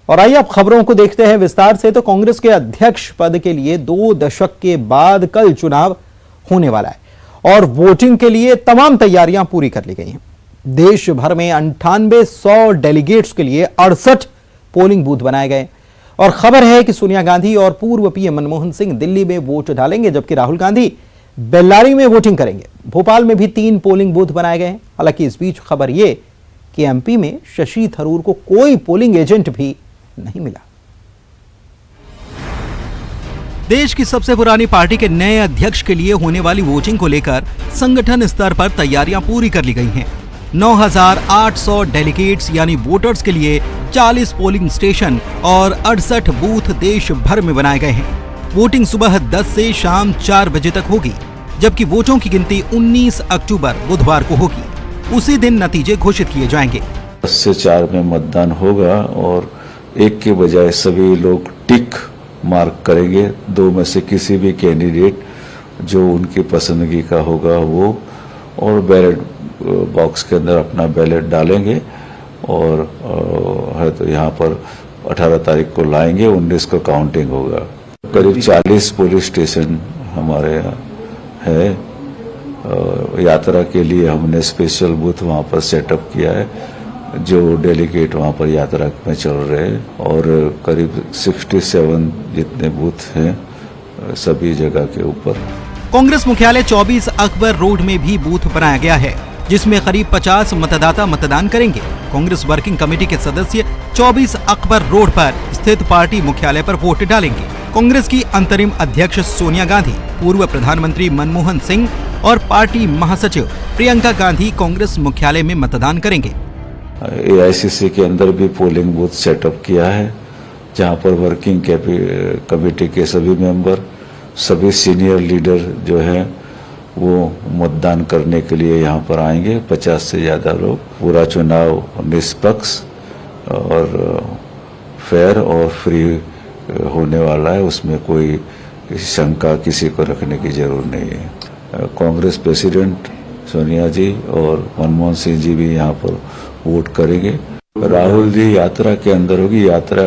और आइए अब खबरों को देखते हैं विस्तार से। तो कांग्रेस के अध्यक्ष पद के लिए 2 दशक के बाद कल चुनाव होने वाला है और वोटिंग के लिए तमाम तैयारियां पूरी कर ली गई हैं। देश भर में 9800 डेलीगेट्स के लिए 68 पोलिंग बूथ बनाए गए और खबर है कि सोनिया गांधी और पूर्व पीएम मनमोहन सिंह दिल्ली में वोट डालेंगे, जबकि राहुल गांधी बेल्लारी में वोटिंग करेंगे। भोपाल में भी 3 पोलिंग बूथ बनाए गए हैं। हालांकि इस बीच खबर यह कि एमपी में शशि थरूर को कोई पोलिंग एजेंट भी नहीं मिला। देश की सबसे पुरानी पार्टी के नए अध्यक्ष के लिए होने वाली वोटिंग को लेकर संगठन स्तर पर तैयारियां पूरी कर ली गई हैं। 9800 डेलीगेट्स यानी वोटर्स के लिए 40 पोलिंग स्टेशन और 68 बूथ देश भर में बनाए गए हैं। वोटिंग सुबह 10 से शाम 4 बजे तक होगी, जबकि वोटों की गिनती 19 अक्टूबर बुधवार को होगी। उसी दिन नतीजे घोषित किए जाएंगे। 10 से 4 में मतदान होगा और 1 के बजाय सभी लोग टिक मार्क करेंगे। 2 में से किसी भी कैंडिडेट जो उनकी पसंदगी का होगा वो, और बैलेट बॉक्स के अंदर अपना बैलेट डालेंगे और है तो यहाँ पर 18 तारीख को लाएंगे, 19 को काउंटिंग होगा। करीब 40 पुलिस स्टेशन हमारे यहाँ है। यात्रा के लिए हमने स्पेशल बूथ वहाँ पर सेटअप किया है, जो डेलीगेट वहाँ पर यात्रा में चल रहे हैं, और करीब 67 जितने बूथ हैं सभी जगह के ऊपर। कांग्रेस मुख्यालय 24 अकबर रोड में भी बूथ बनाया गया है, जिसमें करीब 50 मतदाता मतदान करेंगे। कांग्रेस वर्किंग कमेटी के सदस्य 24 अकबर रोड पर स्थित पार्टी मुख्यालय पर वोट डालेंगे। कांग्रेस की अंतरिम अध्यक्ष सोनिया गांधी, पूर्व प्रधानमंत्री मनमोहन सिंह और पार्टी महासचिव प्रियंका गांधी कांग्रेस मुख्यालय में मतदान करेंगे। AICC के अंदर भी पोलिंग बूथ सेटअप किया है, जहां पर वर्किंग कमेटी के सभी मेंबर, सभी सीनियर लीडर जो हैं वो मतदान करने के लिए यहां पर आएंगे। 50 से ज्यादा लोग। पूरा चुनाव निष्पक्ष और फेयर और फ्री होने वाला है, उसमें कोई शंका किसी को रखने की जरूरत नहीं है। कांग्रेस प्रेसिडेंट सोनिया जी और मनमोहन सिंह जी भी यहाँ पर वोट करेंगे। राहुल जी यात्रा के अंदर होगी। यात्रा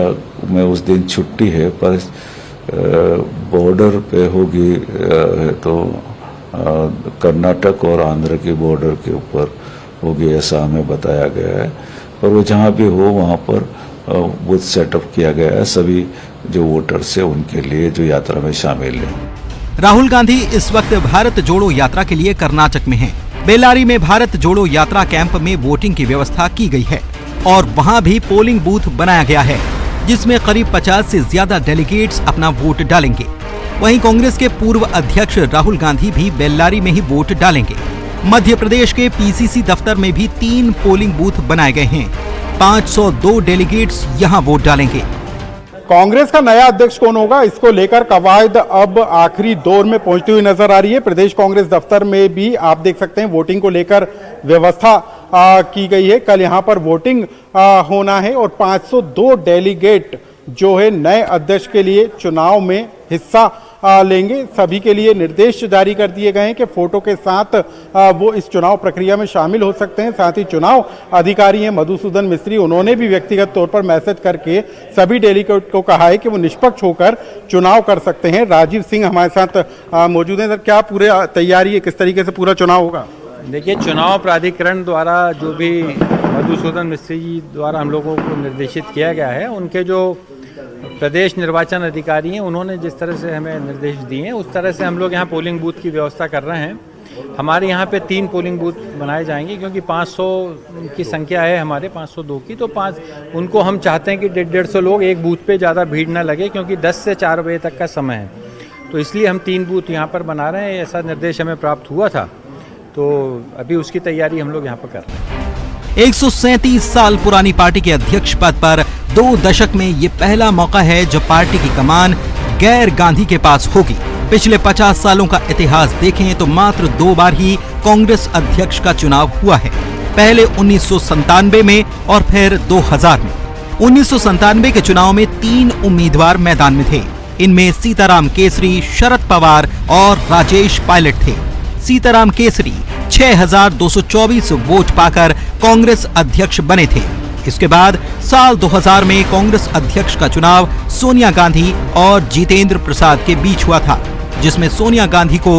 में उस दिन छुट्टी है, पर बॉर्डर पे होगी, तो कर्नाटक और आंध्र के बॉर्डर के ऊपर होगी, ऐसा हमें बताया गया है। पर वो जहाँ भी हो वहाँ पर बूथ सेटअप किया गया है सभी जो वोटर्स है उनके लिए, जो यात्रा में शामिल है। राहुल गांधी इस वक्त भारत जोड़ो यात्रा के लिए कर्नाटक में हैं। बेल्लारी में भारत जोड़ो यात्रा कैंप में वोटिंग की व्यवस्था की गई है और वहां भी पोलिंग बूथ बनाया गया है, जिसमें करीब 50 से ज्यादा डेलीगेट्स अपना वोट डालेंगे। वहीं कांग्रेस के पूर्व अध्यक्ष राहुल गांधी भी बेल्लारी में ही वोट डालेंगे। मध्य प्रदेश के PCC दफ्तर में भी 3 पोलिंग बूथ बनाए गए हैं। 502 डेलीगेट्स यहां वोट डालेंगे। कांग्रेस का नया अध्यक्ष कौन होगा, इसको लेकर कवायद अब आखिरी दौर में पहुंचती हुई नजर आ रही है। प्रदेश कांग्रेस दफ्तर में भी आप देख सकते हैं वोटिंग को लेकर व्यवस्था की गई है। कल यहां पर वोटिंग होना है और 502 डेलीगेट जो है नए अध्यक्ष के लिए चुनाव में हिस्सा लेंगे। सभी के लिए निर्देश जारी कर दिए गए हैं कि फोटो के साथ वो इस चुनाव प्रक्रिया में शामिल हो सकते हैं। साथ ही चुनाव अधिकारी हैं मधुसूदन मिस्त्री, उन्होंने भी व्यक्तिगत तौर पर मैसेज करके सभी डेलीगेट को कहा है कि वो निष्पक्ष होकर चुनाव कर सकते हैं। राजीव सिंह हमारे साथ मौजूद हैं। सर, क्या पूरे तैयारी है, किस तरीके से पूरा चुनाव होगा? देखिए, चुनाव प्राधिकरण द्वारा जो भी मधुसूदन मिस्त्री जी द्वारा हम लोगों को निर्देशित किया गया है, उनके जो प्रदेश निर्वाचन अधिकारी हैं उन्होंने जिस तरह से हमें निर्देश दिए हैं उस तरह से हम लोग यहाँ पोलिंग बूथ की व्यवस्था कर रहे हैं। हमारे यहाँ पे 3 पोलिंग बूथ बनाए जाएंगे, क्योंकि 500 की संख्या है हमारे, 502 की, तो 5 उनको हम चाहते हैं कि 150 लोग एक बूथ पे ज़्यादा भीड़ ना लगे, क्योंकि 10 से 4 बजे तक का समय है। तो इसलिए हम 3 बूथ यहाँ पर बना रहे हैं। ऐसा निर्देश हमें प्राप्त हुआ था, तो अभी उसकी तैयारी हम लोग यहाँ पर कर रहे हैं। 137 साल पुरानी पार्टी के अध्यक्ष पद पर 2 दशक में ये पहला मौका है जब पार्टी की कमान गैर गांधी के पास होगी। पिछले 50 सालों का इतिहास देखें तो मात्र 2 बार ही कांग्रेस अध्यक्ष का चुनाव हुआ है, पहले 1997 में और फिर 2000 में। 1997 के चुनाव में 3 उम्मीदवार मैदान में थे। इनमें सीताराम केसरी, शरद पवार और राजेश पायलट थे। सीताराम केसरी 6224 वोट पाकर कांग्रेस अध्यक्ष बने थे। इसके बाद साल 2000 में कांग्रेस अध्यक्ष का चुनाव सोनिया गांधी और जितेंद्र प्रसाद के बीच हुआ था, जिसमें सोनिया गांधी को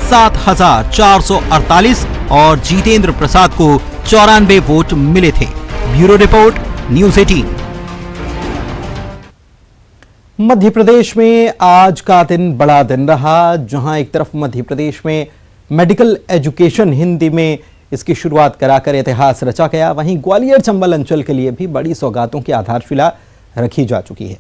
7,448 और जितेंद्र प्रसाद को 94 वोट मिले थे। Bureau report, news 18। Madhya Pradesh में आज का दिन बड़ा दिन रहा, जहां एक तरफ मध्य प्रदेश में मेडिकल एजुकेशन हिंदी में इसकी शुरुआत कराकर इतिहास रचा गया, वहीं ग्वालियर चंबल अंचल के लिए भी बड़ी सौगातों की आधारशिला रखी जा चुकी है।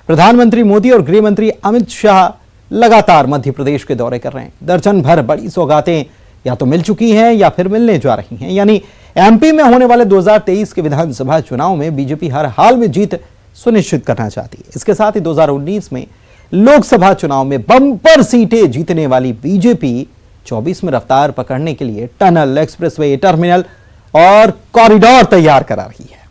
प्रधानमंत्री मोदी और गृह मंत्री अमित शाह लगातार मध्य प्रदेश के दौरे कर रहे हैं। दर्जन भर बड़ी सौगातें या तो मिल चुकी हैं या फिर मिलने जा रही हैं। यानी एमपी में होने वाले 2023 के विधानसभा चुनाव में बीजेपी हर हाल में जीत सुनिश्चित करना चाहती है। इसके साथ ही 2019 में लोकसभा चुनाव में बम्पर सीटें जीतने वाली बीजेपी 24 में रफ्तार पकड़ने के लिए टनल, एक्सप्रेसवे, टर्मिनल और कॉरिडोर तैयार करा रही है।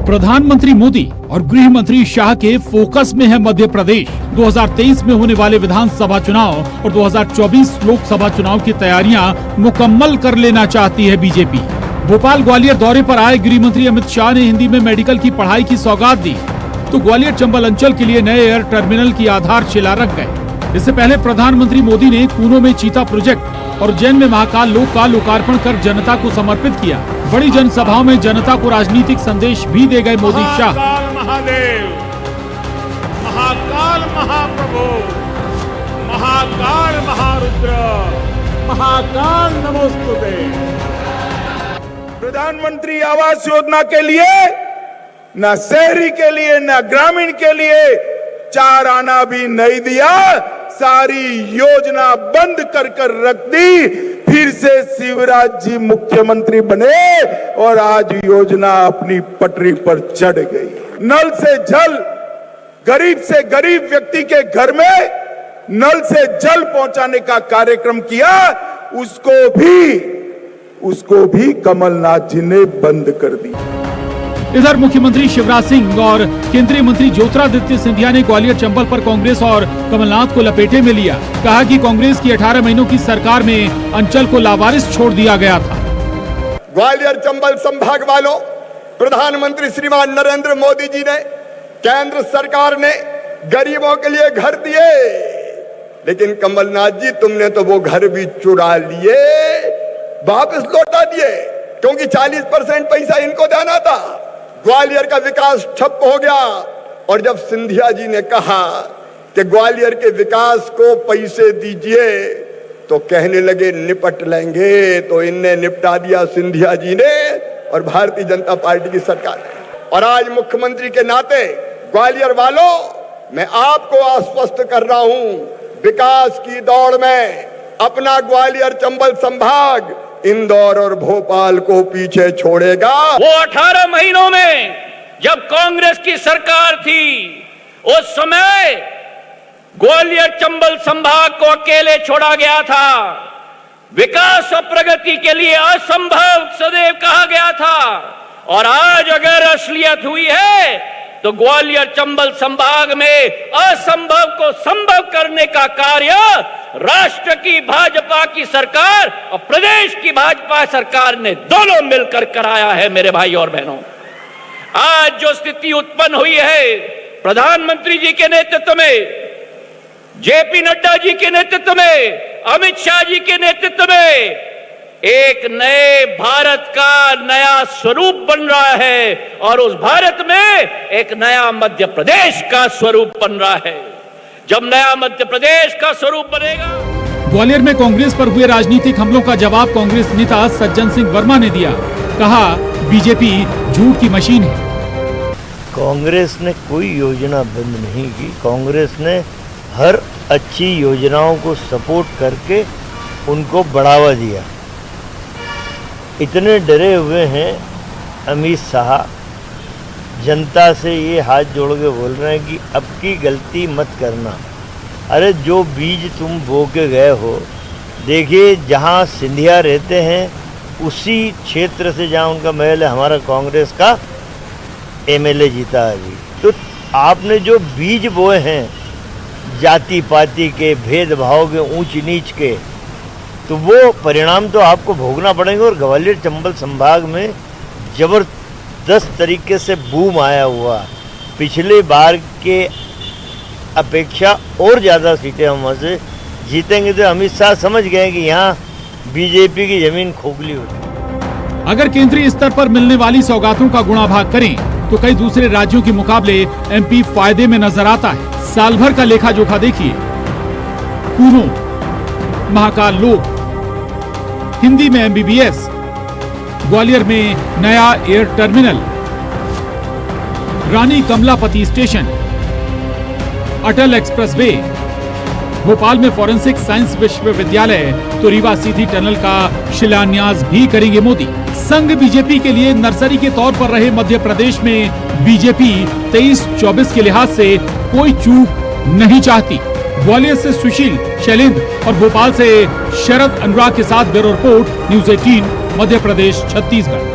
प्रधानमंत्री मोदी और गृह मंत्री शाह के फोकस में है मध्य प्रदेश। 2023 में होने वाले विधानसभा चुनाव और 2024 लोकसभा चुनाव की तैयारियां मुकम्मल कर लेना चाहती है बीजेपी। भोपाल ग्वालियर दौरे पर आए गृह मंत्री अमित शाह ने हिंदी में मेडिकल की पढ़ाई की सौगात दी, तो ग्वालियर चंबल अंचल के लिए नए एयर टर्मिनल की आधारशिला रख गए। इससे पहले प्रधानमंत्री मोदी ने कूनो में चीता प्रोजेक्ट और उज्जैन में महाकाल लोक का लोकार्पण कर जनता को समर्पित किया। बड़ी जनसभाओं में जनता को राजनीतिक संदेश भी दे गए मोदी शाह। महादेव, महाकाल महाप्रभु, महाकाल महारुद्र, महाकाल नमोस्तुते। प्रधानमंत्री आवास योजना के लिए न शहरी के लिए न ग्रामीण के लिए 4 आना भी नहीं दिया, सारी योजना बंद कर रख दी। फिर से शिवराज जी मुख्यमंत्री बने और आज योजना अपनी पटरी पर चढ़ गई। नल से जल, गरीब से गरीब व्यक्ति के घर में नल से जल पहुंचाने का कार्यक्रम किया, उसको भी कमलनाथ जी ने बंद कर दिया। इधर मुख्यमंत्री शिवराज सिंह और केंद्रीय मंत्री ज्योतिरादित्य सिंधिया ने ग्वालियर चंबल पर कांग्रेस और कमलनाथ को लपेटे में लिया। कहा कि कांग्रेस की 18 महीनों की सरकार में अंचल को लावारिस छोड़ दिया गया था। ग्वालियर चंबल संभाग वालों, प्रधानमंत्री श्रीमान नरेंद्र मोदी जी ने, केंद्र सरकार ने गरीबों के लिए घर दिए, लेकिन कमलनाथ जी तुमने तो वो घर भी चुरा लिए, वापस लौटा दिए, क्योंकि 40% पैसा इनको देना था। ग्वालियर का विकास ठप हो गया और जब सिंधिया जी ने कहा कि ग्वालियर के विकास को पैसे दीजिए तो कहने लगे निपट लेंगे, तो इनने निपटा दिया सिंधिया जी ने और भारतीय जनता पार्टी की सरकार ने। और आज मुख्यमंत्री के नाते ग्वालियर वालों, मैं आपको आश्वस्त कर रहा हूं, विकास की दौड़ में अपना ग्वालियर चंबल संभाग इंदौर और भोपाल को पीछे छोड़ेगा। वो 18 महीनों में जब कांग्रेस की सरकार थी, उस समय ग्वालियर चंबल संभाग को अकेले छोड़ा गया था। विकास और प्रगति के लिए असंभव सदैव कहा गया था, और आज अगर असलियत हुई है तो ग्वालियर चंबल संभाग में असंभव को संभव करने का कार्य राष्ट्र की भाजपा की सरकार और प्रदेश की भाजपा सरकार ने दोनों मिलकर कराया है। मेरे भाई और बहनों, आज जो स्थिति उत्पन्न हुई है, प्रधानमंत्री जी के नेतृत्व में, जेपी नड्डा जी के नेतृत्व में, अमित शाह जी के नेतृत्व में एक नए भारत का नया स्वरूप बन रहा है, और उस भारत में एक नया मध्य प्रदेश का स्वरूप बन रहा है। जब नया मध्य प्रदेश का स्वरूप बनेगा। ग्वालियर में कांग्रेस पर हुए राजनीतिक हमलों का जवाब कांग्रेस नेता सज्जन सिंह वर्मा ने दिया। कहा, बीजेपी झूठ की मशीन है। कांग्रेस ने कोई योजना बंद नहीं की। कांग्रेस ने हर अच्छी योजनाओं को सपोर्ट करके उनको बढ़ावा दिया। इतने डरे हुए हैं अमित शाह, जनता से ये हाथ जोड़ के बोल रहे हैं कि अब की गलती मत करना। अरे जो बीज तुम बो के गए हो, देखिए जहाँ सिंधिया रहते हैं उसी क्षेत्र से जहाँ उनका महल है, हमारा कांग्रेस का एमएलए जीता है अभी। तो आपने जो बीज बोए हैं जाति पाति के, भेदभाव के, ऊंच नीच के, तो वो परिणाम तो आपको भोगना पड़ेंगे। और ग्वालियर चंबल संभाग में जबरदस्त तरीके से बूम आया हुआ, पिछले बार के अपेक्षा और ज़्यादा सीटें हम वहाँ से जीतेंगे। तो अमित शाह समझ गए कि यहाँ बीजेपी की जमीन खोखली होती है। अगर केंद्रीय स्तर पर मिलने वाली सौगातों का गुणाभाग करें तो कई दूसरे राज्यों के मुकाबले एमपी फायदे में नजर आता है। साल भर का लेखा जोखा देखिए, कूनो, महाकाल लोक, हिंदी में MBBS, ग्वालियर में नया एयर टर्मिनल, रानी कमलापति स्टेशन, अटल एक्सप्रेसवे, भोपाल में फॉरेंसिक साइंस विश्वविद्यालय, तो रीवा सीधी टनल का शिलान्यास भी करेंगे मोदी। संघ बीजेपी के लिए नर्सरी के तौर पर रहे मध्य प्रदेश में बीजेपी 23-24 के लिहाज से कोई चूक नहीं चाहती। ग्वालियर से सुशील, शैलेंद्र और भोपाल से शरद अनुराग के साथ bureau report, news 18, Madhya Pradesh, Chhattisgarh.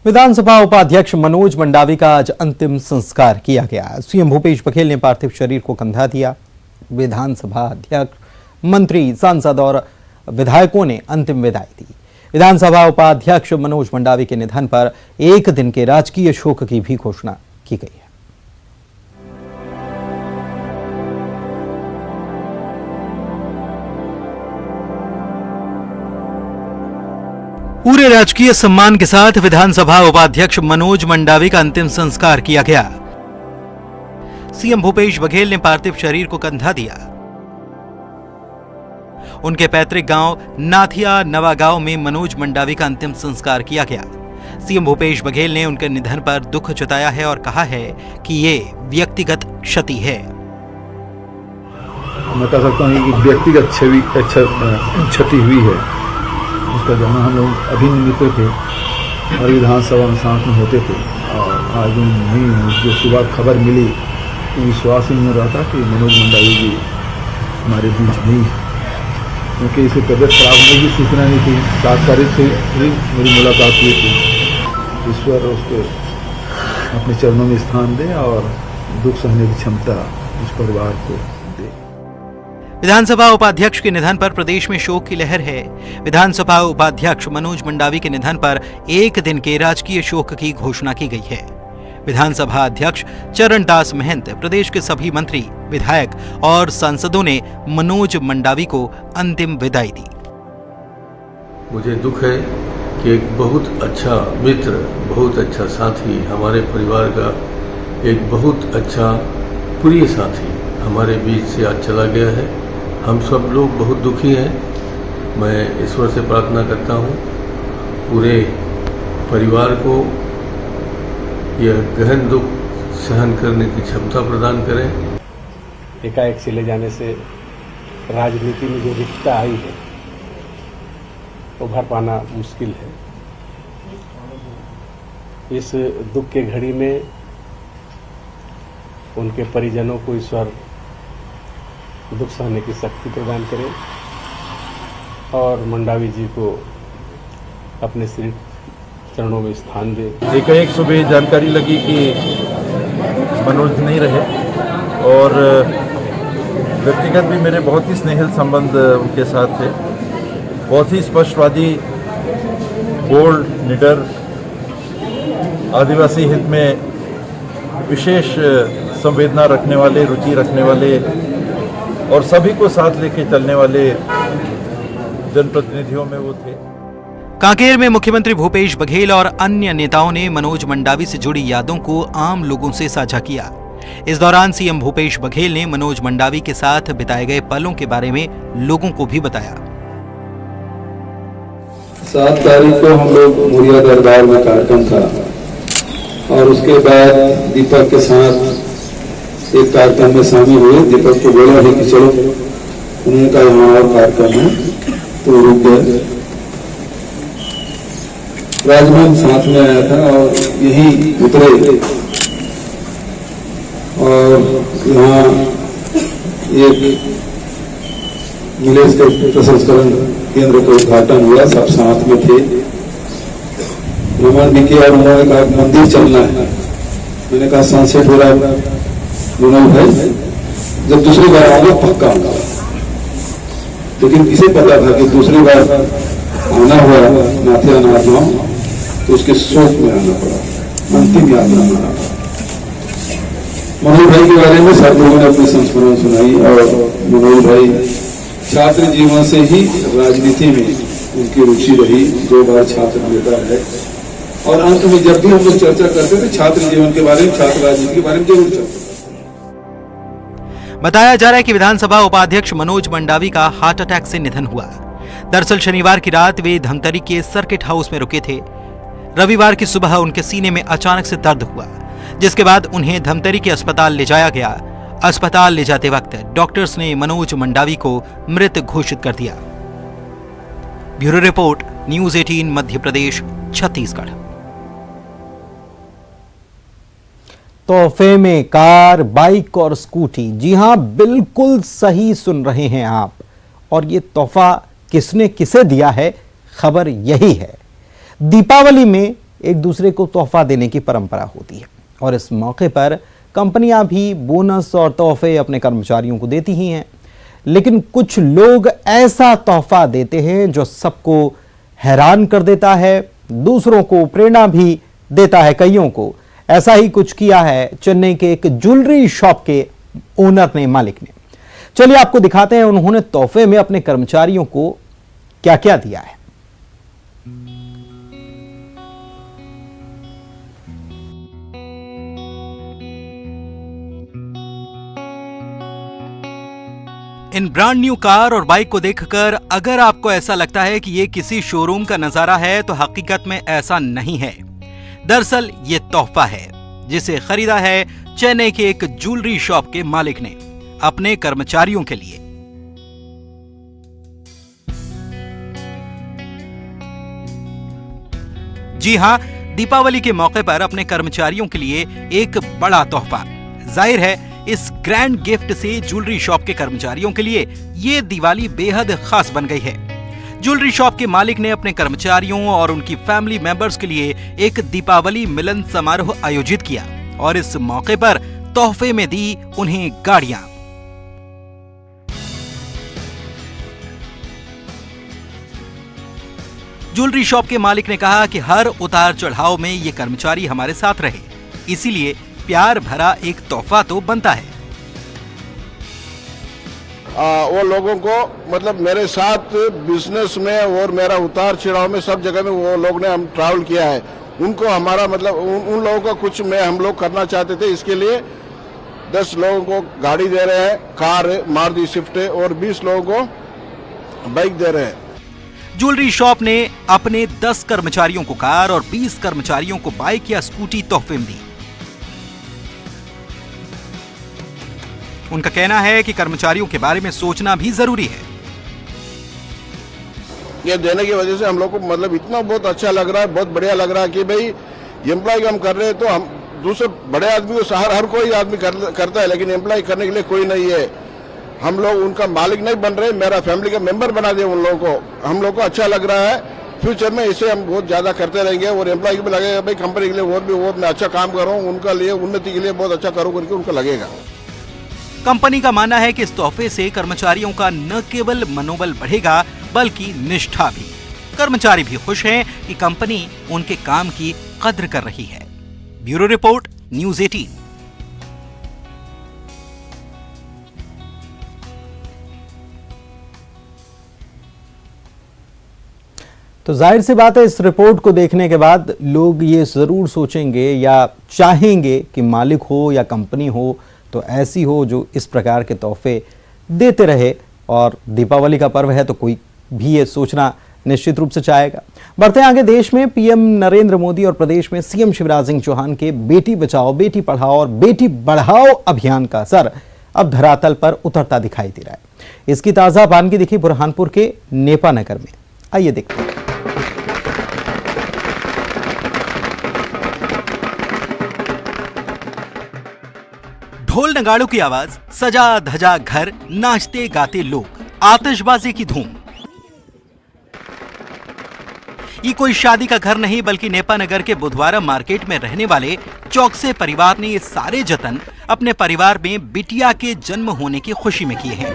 विधानसभा उपाध्यक्ष मनोज मंडावी का आज अंतिम संस्कार किया गया। सीएम भूपेश बघेल ने पार्थिव शरीर को कंधा दिया। विधानसभा अध्यक्ष, मंत्री, सांसद और विधायकों ने अंतिम विदाई दी। विधानसभा उपाध्यक्ष मनोज मंडावी के निधन पर एक दिन के राजकीय शोक की भी घोषणा की गई है। पूरे राजकीय सम्मान के साथ विधानसभा उपाध्यक्ष मनोज मंडावी का अंतिम संस्कार किया गया। सीएम भूपेश बघेल ने पार्थिव शरीर को कंधा दिया। उनके पैतृक गांव नाथिया नवागांव में मनोज मंडावी का अंतिम संस्कार किया गया। सीएम भूपेश बघेल ने उनके निधन पर दुख जताया है और कहा है कि ये व्यक्तिगत क्षति है। मैं कह सकता हूँ कि व्यक्तिगत क्षति हुई है। उसका जहाँ हम लोग अभिन्न मित्र थे और विधानसभा में साथ में होते थे, और आज नहीं जो सुबह खबर मिली तो विश्वास ही नहीं हो रहा था कि मनोज मंडावी जी हमारे बीच नहीं है, क्योंकि इसे तबियत खराब होने की सूचना नहीं थी। 7 तारीख से ही मेरी मुलाकात हुई थी। ईश्वर उसके अपने चरणों में स्थान दे और दुख सहने की क्षमता उस परिवार को दे। विधानसभा उपाध्यक्ष के निधन पर प्रदेश में शोक की लहर है। विधानसभा उपाध्यक्ष मनोज मंडावी के निधन पर एक दिन के राजकीय शोक की घोषणा की गई है। विधानसभा अध्यक्ष चरणदास महंत, प्रदेश के सभी मंत्री, विधायक और सांसदों ने मनोज मंडावी को अंतिम विदाई दी। मुझे दुख है कि एक बहुत अच्छा मित्र, बहुत अच्छा साथी, हमारे परिवार का एक बहुत अच्छा प्रिय साथी हमारे बीच से आज चला गया है। हम सब लोग बहुत दुखी हैं। मैं ईश्वर से प्रार्थना करता हूँ पूरे परिवार को यह गहन दुख सहन करने की क्षमता प्रदान करें। एकाएक चले जाने से राजनीति में जो रिक्तता आई है वो भर पाना मुश्किल है। इस दुख के घड़ी में उनके परिजनों को ईश्वर दुख सहने की शक्ति प्रदान करे और मंडावी जी को अपने श्री चरणों में स्थान दे। एक सुबह जानकारी लगी कि मनोज नहीं रहे, और व्यक्तिगत भी मेरे बहुत ही स्नेहिल संबंध उनके साथ थे। बहुत ही स्पष्टवादी, बोल्ड, निडर, आदिवासी हित में विशेष संवेदना रखने वाले, रुचि रखने वाले और सभी को साथ लेके चलने वाले जनप्रतिनिधियों में वो थे। कांकेर में मुख्यमंत्री भूपेश बघेल और अन्य नेताओं ने मनोज मंडावी से जुड़ी यादों को आम लोगों से साझा किया। इस दौरान सीएम भूपेश बघेल ने मनोज मंडावी के साथ बिताए गए पलों के बारे में लोगों को भी बताया। 7 तारीख को हम लोग मुरिया दरबार में कार्यक्रम था और उसके बाद दीपक के साथ एक कार्यक्रम में शामिल हुए। दीपक को बोला है कि चलो, उन्होंने कहा यहाँ और कार्यक्रम है तो रुक गए। राजभवन साथ में आया था और यही उतरे और यहाँ एक विलेज के प्रसंस्करण केंद्र का उद्घाटन हुआ। सब साथ में थे, भ्रमण भी किया और उन्होंने कहा मंदिर चलना है। मैंने कहा सनसेट हो रहा है, मनोज भाई जब दूसरी बार आऊंगा पक्का आऊंगा, लेकिन इसे पता था कि दूसरी बार आना हुआ नाथिया नाथ तो उसके शोक में आना पड़ा, अंतिम यात्रा में आना पड़ा। मनोज भाई के बारे में सब लोगों ने अपनी संस्मरण सुनाई और मनोज भाई छात्र जीवन से ही राजनीति में उनकी रुचि रही, 2 बार छात्र नेता है और अंत में जब भी हम लोग चर्चा करते थे छात्र जीवन के बारे में, छात्र राजनीति के बारे में जरूर चर्चा। बताया जा रहा है कि विधानसभा उपाध्यक्ष मनोज मंडावी का हार्ट अटैक से निधन हुआ। दरअसल शनिवार की रात वे धमतरी के सर्किट हाउस में रुके थे। रविवार की सुबह उनके सीने में अचानक से दर्द हुआ, जिसके बाद उन्हें धमतरी के अस्पताल ले जाया गया। अस्पताल ले जाते वक्त डॉक्टर्स ने मनोज मंडावी को मृत घोषित कर दिया। Bureau report, news 18 Madhya Pradesh, Chhattisgarh. तोहफे में कार, बाइक और स्कूटी। जी हां, बिल्कुल सही सुन रहे हैं आप। और ये तोहफा किसने किसे दिया है, खबर यही है। दीपावली में एक दूसरे को तोहफा देने की परंपरा होती है और इस मौके पर कंपनियां भी बोनस और तोहफे अपने कर्मचारियों को देती ही हैं। लेकिन कुछ लोग ऐसा तोहफा देते हैं जो सबको हैरान कर देता है, दूसरों को प्रेरणा भी देता है। कईयों को ऐसा ही कुछ किया है चेन्नई के एक ज्वेलरी शॉप के ओनर ने, मालिक ने। चलिए आपको दिखाते हैं उन्होंने तोहफे में अपने कर्मचारियों को क्या क्या दिया है। इन ब्रांड न्यू कार और बाइक को देखकर अगर आपको ऐसा लगता है कि ये किसी शोरूम का नजारा है, तो हकीकत में ऐसा नहीं है। दरअसल ये तोहफा है जिसे खरीदा है चेन्नई के एक ज्वेलरी शॉप के मालिक ने अपने कर्मचारियों के लिए। जी हां, दीपावली के मौके पर अपने कर्मचारियों के लिए एक बड़ा तोहफा। जाहिर है इस ग्रैंड गिफ्ट से ज्वेलरी शॉप के कर्मचारियों के लिए ये दिवाली बेहद खास बन गई है। ज्वेलरी शॉप के मालिक ने अपने कर्मचारियों और उनकी फैमिली मेंबर्स के लिए एक दीपावली मिलन समारोह आयोजित किया और इस मौके पर तोहफे में दी उन्हें गाड़ियां। ज्वेलरी शॉप के मालिक ने कहा कि हर उतार चढ़ाव में ये कर्मचारी हमारे साथ रहे, इसीलिए प्यार भरा एक तोहफा तो बनता है। वो लोगों को मतलब मेरे साथ बिजनेस में और मेरा उतार चढ़ाव में सब जगह में वो लोग ने हम ट्रैवल किया है। उनको हमारा मतलब उन लोगों का कुछ में हम लोग करना चाहते थे, इसके लिए 10 लोगों को गाड़ी दे रहे हैं, कार मारुति स्विफ्ट, और 20 लोगों को बाइक दे रहे हैं। ज्वेलरी शॉप ने अपने 10 कर्मचारियों को कार और 20 कर्मचारियों को बाइक या स्कूटी तोहफे में दी। उनका कहना है कि कर्मचारियों के बारे में सोचना भी जरूरी है। ये देने की वजह से हम लोग को मतलब इतना बहुत अच्छा लग रहा है, बहुत बढ़िया लग रहा है कि भाई एम्प्लॉय हम कर रहे हैं तो हम दूसरे बड़े आदमी को हर कोई आदमी करता है, लेकिन एम्प्लॉय करने के लिए कोई नहीं है। हम लोग उनका मालिक नहीं बन रहे, मेरा फैमिली का मेंबर बना दिया उन लोगों को। हम लोग को अच्छा लग रहा है, फ्यूचर में इसे हम बहुत ज्यादा करते रहेंगे और एम्प्लॉय को भी लगेगा भाई कंपनी के लिए और भी बहुत मैं अच्छा काम कर रहा हूँ, उनका लिए उन्नति के लिए बहुत अच्छा करूँ करके उनको लगेगा। कंपनी का मानना है कि इस तोहफे से कर्मचारियों का न केवल मनोबल बढ़ेगा बल्कि निष्ठा भी। कर्मचारी भी खुश हैं कि कंपनी उनके काम की कद्र कर रही है। Bureau report, news 18। तो जाहिर सी बात है, इस रिपोर्ट को देखने के बाद लोग ये जरूर सोचेंगे या चाहेंगे कि मालिक हो या कंपनी हो तो ऐसी हो जो इस प्रकार के तोहफे देते रहे। और दीपावली का पर्व है तो कोई भी ये सोचना निश्चित रूप से चाहेगा। बढ़ते आगे, देश में पीएम नरेंद्र मोदी और प्रदेश में सीएम शिवराज सिंह चौहान के बेटी बचाओ, बेटी पढ़ाओ और बेटी बढ़ाओ अभियान का असर अब धरातल पर उतरता दिखाई दे रहा है। इसकी ताजा बानगी दिखी बुरहानपुर के नेपा नगर में। आइए देखते हैं। ढोल नगाड़ों की आवाज, सजा धजा घर, नाचते गाते लोग, आतिशबाजी की धूम। ये कोई शादी का घर नहीं बल्कि नेपा नगर के बुधवारा मार्केट में रहने वाले चौकसे परिवार ने ये सारे जतन अपने परिवार में बिटिया के जन्म होने की खुशी में किए हैं।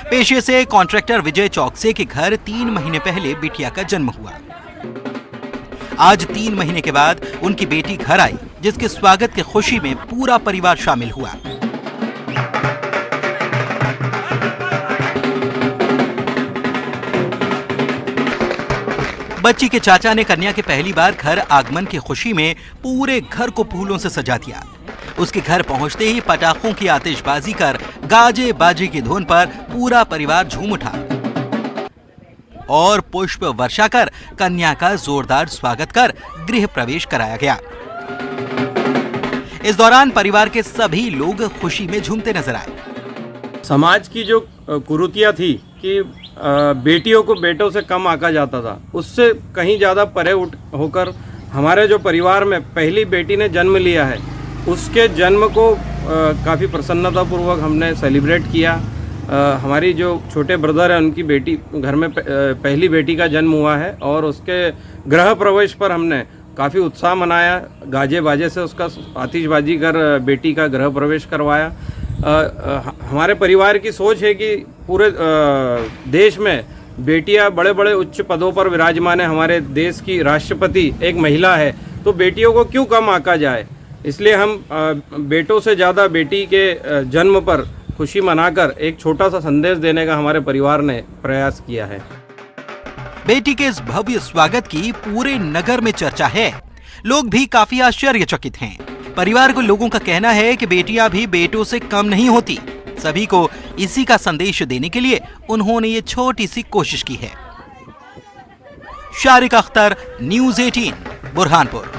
पेशे से कॉन्ट्रैक्टर विजय चौकसे के घर 3 महीने पहले बिटिया का जन्म हुआ। आज 3 महीने के बाद उनकी बेटी घर आई, जिसके स्वागत की खुशी में पूरा परिवार शामिल हुआ। बच्ची के चाचा ने कन्या के पहली बार घर आगमन की खुशी में पूरे घर को फूलों से सजा दिया। उसके घर पहुंचते ही पटाखों की आतिशबाजी कर गाजे बाजे की धुन पर पूरा परिवार झूम उठा और पुष्प वर्षा कर कन्या का जोरदार स्वागत कर गृह प्रवेश कराया गया। इस दौरान परिवार के सभी लोग खुशी में झूमते नजर आए। समाज की जो कुरीतियां थी कि बेटियों को बेटों से कम आंका जाता था, उससे कहीं ज़्यादा परे होकर हमारे जो परिवार में पहली बेटी ने जन्म लिया है, उसके जन्म को काफ़ी प्रसन्नतापूर्वक हमने सेलिब्रेट किया। हमारी जो छोटे ब्रदर है, उनकी बेटी घर में पहली बेटी का जन्म हुआ है और उसके गृह प्रवेश पर हमने काफ़ी उत्साह मनाया। गाजे बाजे से उसका आतिशबाजी कर बेटी का गृह प्रवेश करवाया। हमारे परिवार की सोच है कि पूरे देश में बेटियां बड़े बड़े उच्च पदों पर विराजमान है। हमारे देश की राष्ट्रपति एक महिला है, तो बेटियों को क्यों कम आंका जाए। इसलिए हम बेटों से ज़्यादा बेटी के जन्म पर खुशी मनाकर एक छोटा सा संदेश देने का हमारे परिवार ने प्रयास किया है। बेटी के इस भव्य स्वागत की पूरे नगर में चर्चा है। लोग भी काफी आश्चर्यचकित हैं। परिवार को लोगों का कहना है कि बेटियां भी बेटों से कम नहीं होती। सभी को इसी का संदेश देने के लिए उन्होंने ये छोटी सी कोशिश की है। शारिक अख्तर, न्यूज़ 18, बुरहानपुर।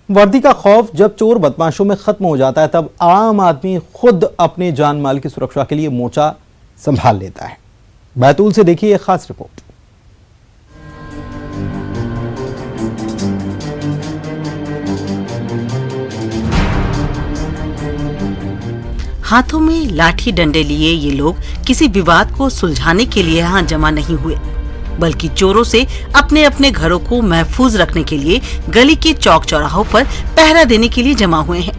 वर्दी का खौफ जब चोर बदमाशों में खत्म हो जाता है, तब आम आदमी खुद अपने जान माल की सुरक्षा के लिए मोर्चा संभाल लेता है। बैतूल से देखिए एक खास रिपोर्ट। हाथों में लाठी डंडे लिए ये लोग किसी विवाद को सुलझाने के लिए यहाँ जमा नहीं हुए, बल्कि चोरों से अपने अपने घरों को महफूज रखने के लिए गली के चौक चौराहों पर पहरा देने के लिए जमा हुए हैं।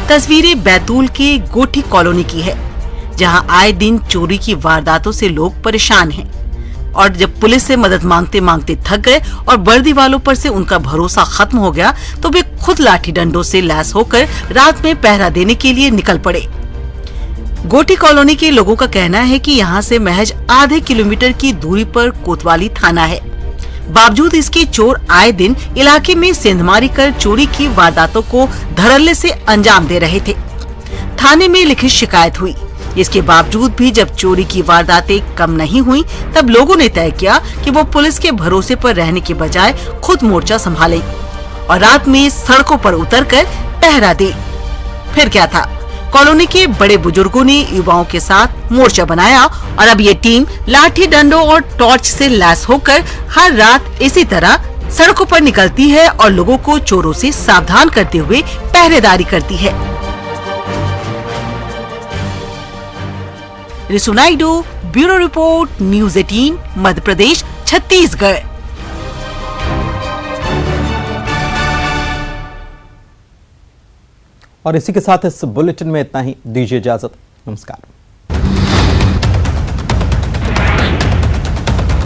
तस्वीरें बैतूल के गोठी कॉलोनी की है, जहां आए दिन चोरी की वारदातों से लोग परेशान हैं। और जब पुलिस से मदद मांगते मांगते थक गए और वर्दी वालों पर से उनका भरोसा खत्म हो गया, तो वे खुद लाठी डंडों से लैस होकर रात में पहरा देने के लिए निकल पड़े। गोठी कॉलोनी के लोगों का कहना है कि यहाँ से महज आधे किलोमीटर की दूरी पर कोतवाली थाना है। बावजूद इसके चोर आए दिन इलाके में सेंधमारी कर चोरी की वारदातों को धड़ल्ले से अंजाम दे रहे थे। थाने में लिखित शिकायत हुई। इसके बावजूद भी जब चोरी की वारदातें कम नहीं हुई, तब लोगों ने तय किया कि वो पुलिस के भरोसे पर रहने के बजाय खुद मोर्चा संभाले और रात में सड़कों पर उतरकर पहरा दे। फिर क्या था, कॉलोनी के बड़े बुजुर्गों ने युवाओं के साथ मोर्चा बनाया और अब ये टीम लाठी डंडों और टॉर्च से लैस होकर हर रात इसी तरह सड़कों पर निकलती है और लोगों को चोरों से सावधान करते हुए पहरेदारी करती है। रिसुनाइडो, bureau report, news 18, Madhya Pradesh, Chhattisgarh. और इसी के साथ इस बुलेटिन में इतना ही। दीजिए इजाजत। नमस्कार।